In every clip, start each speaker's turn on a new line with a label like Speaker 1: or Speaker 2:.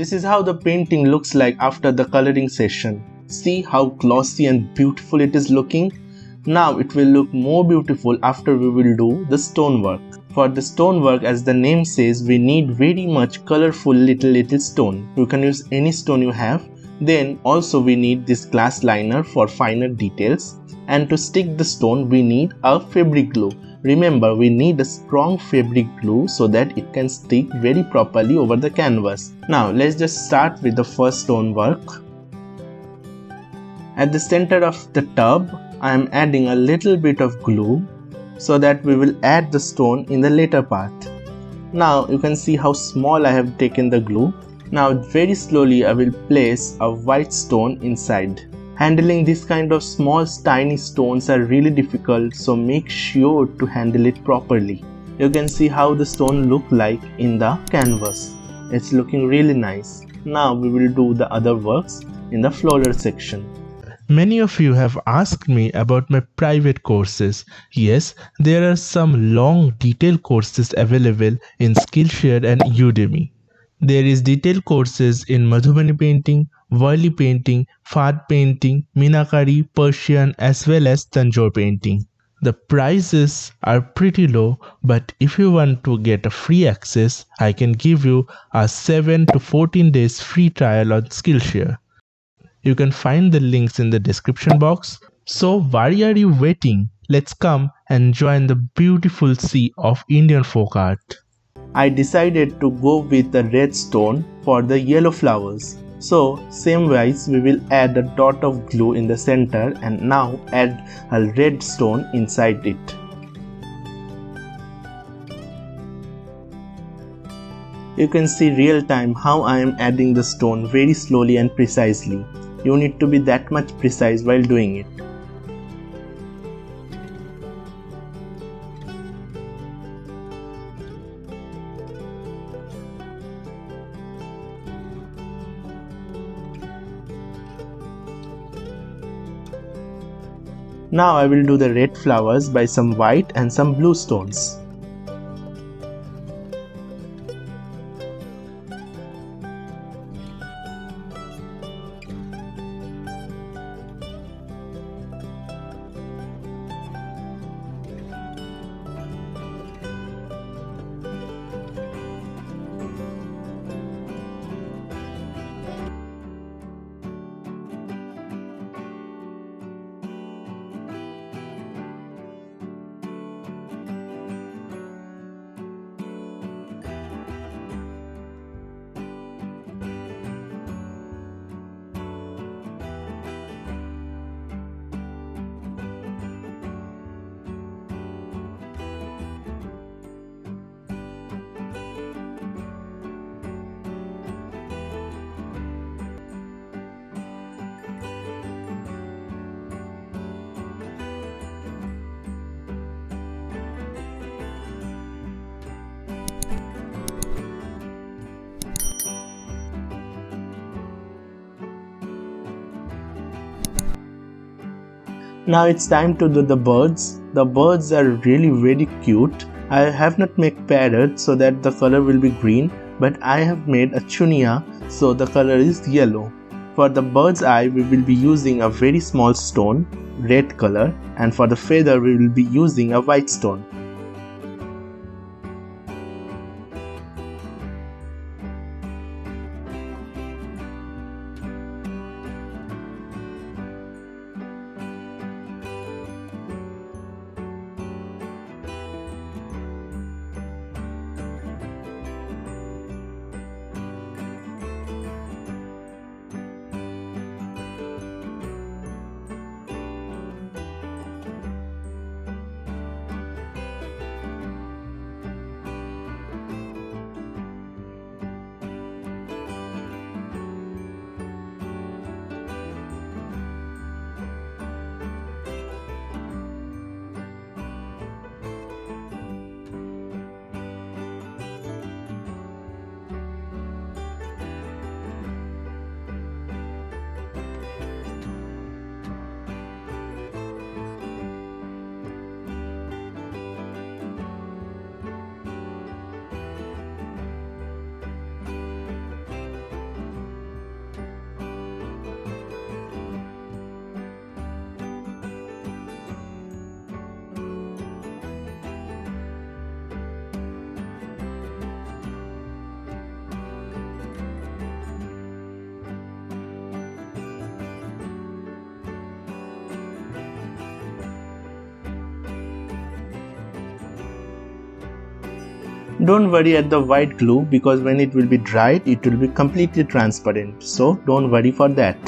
Speaker 1: This is how the painting looks like after the coloring session. See how glossy and beautiful it is looking? Now it will look more beautiful after we will do the stonework. For the stonework, as the name says, we need very much colorful little stone. You can use any stone you have. Then also we need this glass liner for finer details. And to stick the stone we need a fabric glue. Remember, we need a strong fabric glue so that it can stick very properly over the canvas. Now let's just start with the first stonework. At the center of the tub, I am adding a little bit of glue so that we will add the stone in the later part. Now you can see how small I have taken the glue. Now very slowly I will place a white stone inside. Handling this kind of small tiny stones are really difficult, so make sure to handle it properly. You can see how the stone look like in the canvas. It's looking really nice. Now we will do the other works in the floral section.
Speaker 2: Many of you have asked me about my private courses. Yes, there are some long detailed courses available in Skillshare and Udemy. There is detailed courses in Madhubani painting, Worli painting, Fad painting, Meenakari, Persian as well as Tanjore painting. The prices are pretty low, but if you want to get a free access, I can give you a 7 to 14 days free trial on Skillshare. You can find the links in the description box. So why are you waiting? Let's come and join the beautiful sea of Indian folk art.
Speaker 1: I decided to go with the red stone for the yellow flowers. So same wise we will add a dot of glue in the center and now add a red stone inside it. You can see real time how I am adding the stone very slowly and precisely. You need to be that much precise while doing it. Now I will do the red flowers by some white and some blue stones. Now it's time to do the birds. The birds are really very cute. I have not made parrot so that the color will be green, but I have made a chunia so the color is yellow. For the bird's eye we will be using a very small stone, red color, and for the feather we will be using a white stone. Don't worry at the white glue because when it will be dried, it will be completely transparent. So don't worry for that.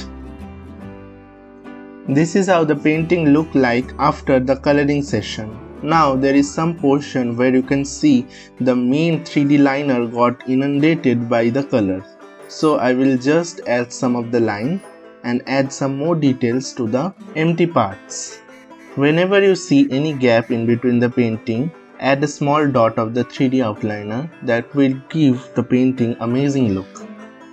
Speaker 1: This is how the painting looked like after the coloring session. Now there is some portion where you can see the main 3D liner got inundated by the color. So I will just add some of the line and add some more details to the empty parts. Whenever you see any gap in between the painting, add a small dot of the 3D outliner that will give the painting amazing look.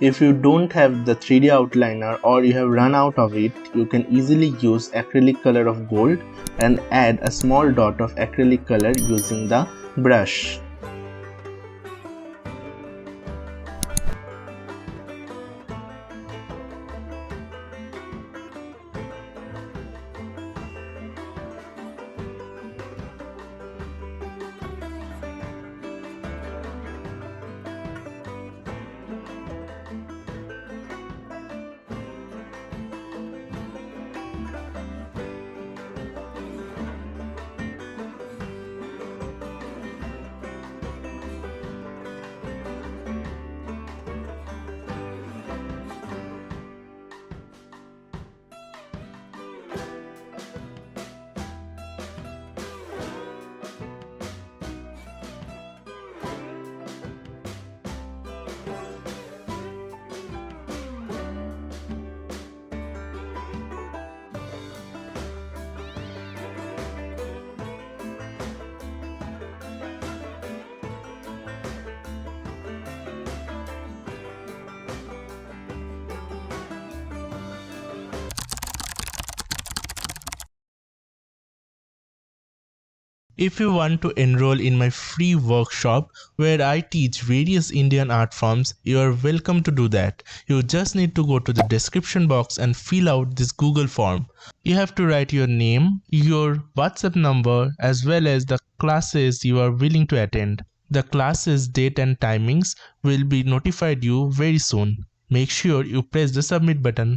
Speaker 1: If you don't have the 3D outliner or you have run out of it, you can easily use acrylic color of gold and add a small dot of acrylic color using the brush.
Speaker 2: If you want to enroll in my free workshop where I teach various Indian art forms, you are welcome to do that. You just need to go to the description box and fill out this Google form. You have to write your name, your WhatsApp number, as well as the classes you are willing to attend. The classes date and timings will be notified you very soon. Make sure you press the submit button.